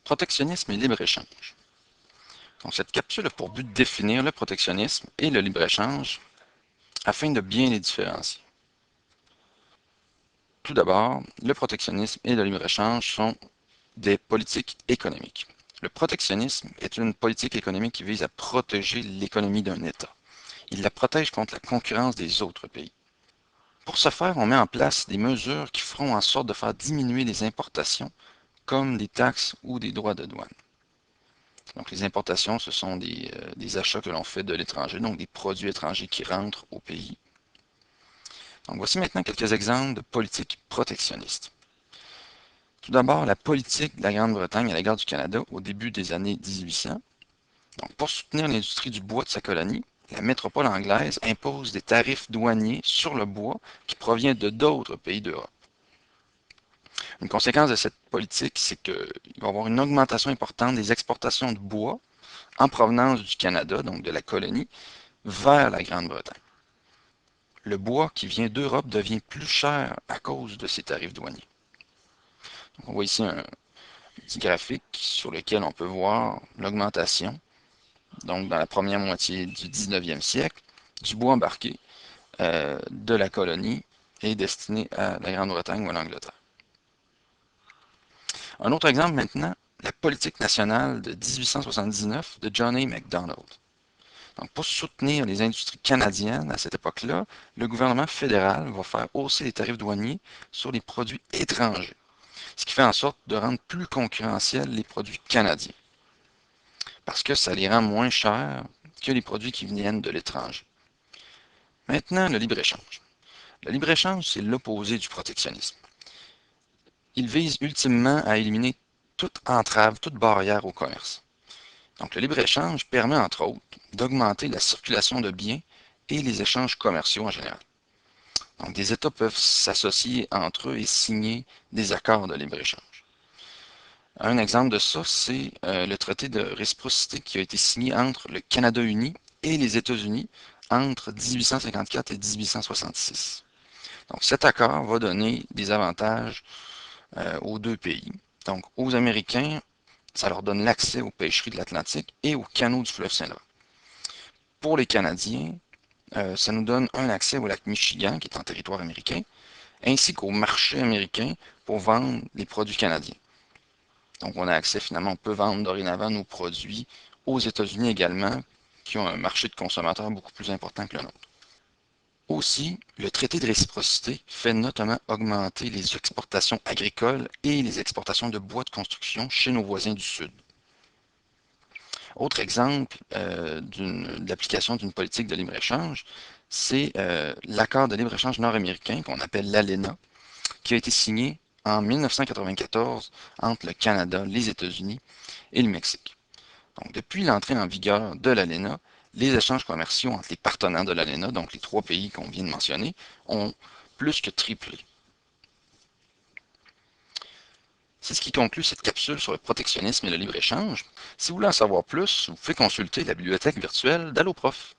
Protectionnisme et libre-échange. Donc, cette capsule a pour but de définir le protectionnisme et le libre-échange afin de bien les différencier. Tout d'abord, le protectionnisme et le libre-échange sont des politiques économiques. Le protectionnisme est une politique économique qui vise à protéger l'économie d'un État. Il la protège contre la concurrence des autres pays. Pour ce faire, on met en place des mesures qui feront en sorte de faire diminuer les importations, comme des taxes ou des droits de douane. Donc les importations, ce sont des achats que l'on fait de l'étranger, donc des produits étrangers qui rentrent au pays. Donc voici maintenant quelques exemples de politiques protectionnistes. Tout d'abord, la politique de la Grande-Bretagne à l'égard du Canada au début des années 1800. Donc, pour soutenir l'industrie du bois de sa colonie, la métropole anglaise impose des tarifs douaniers sur le bois qui provient de d'autres pays d'Europe. Une conséquence de cette politique, c'est qu'il va y avoir une augmentation importante des exportations de bois en provenance du Canada, donc de la colonie, vers la Grande-Bretagne. Le bois qui vient d'Europe devient plus cher à cause de ces tarifs douaniers. Donc, on voit ici un petit graphique sur lequel on peut voir l'augmentation, donc dans la première moitié du 19e siècle, du bois embarqué de la colonie et destiné à la Grande-Bretagne ou à l'Angleterre. Un autre exemple maintenant, la politique nationale de 1879 de John A. Macdonald. Donc, pour soutenir les industries canadiennes à cette époque-là, le gouvernement fédéral va faire hausser les tarifs douaniers sur les produits étrangers, ce qui fait en sorte de rendre plus concurrentiels les produits canadiens, parce que ça les rend moins chers que les produits qui viennent de l'étranger. Maintenant, le libre-échange. Le libre-échange, c'est l'opposé du protectionnisme. Il vise ultimement à éliminer toute entrave, toute barrière au commerce. Donc, le libre-échange permet, entre autres, d'augmenter la circulation de biens et les échanges commerciaux en général. Donc, des États peuvent s'associer entre eux et signer des accords de libre-échange. Un exemple de ça, c'est le traité de réciprocité qui a été signé entre le Canada uni et les États-Unis entre 1854 et 1866. Donc, cet accord va donner des avantages aux deux pays. Donc, aux Américains, ça leur donne l'accès aux pêcheries de l'Atlantique et aux canaux du fleuve Saint-Laurent. Pour les Canadiens, ça nous donne un accès au lac Michigan, qui est en territoire américain, ainsi qu'au marché américain pour vendre les produits canadiens. Donc, on a accès finalement, on peut vendre dorénavant nos produits aux États-Unis également, qui ont un marché de consommateurs beaucoup plus important que le nôtre. Aussi, le traité de réciprocité fait notamment augmenter les exportations agricoles et les exportations de bois de construction chez nos voisins du Sud. Autre exemple de l'application d'une politique de libre-échange, c'est l'accord de libre-échange nord-américain qu'on appelle l'ALENA, qui a été signé en 1994 entre le Canada, les États-Unis et le Mexique. Donc, depuis l'entrée en vigueur de l'ALENA, les échanges commerciaux entre les partenaires de l'ALENA, donc les trois pays qu'on vient de mentionner, ont plus que triplé. C'est ce qui conclut cette capsule sur le protectionnisme et le libre-échange. Si vous voulez en savoir plus, vous pouvez consulter la bibliothèque virtuelle d'AlloProf.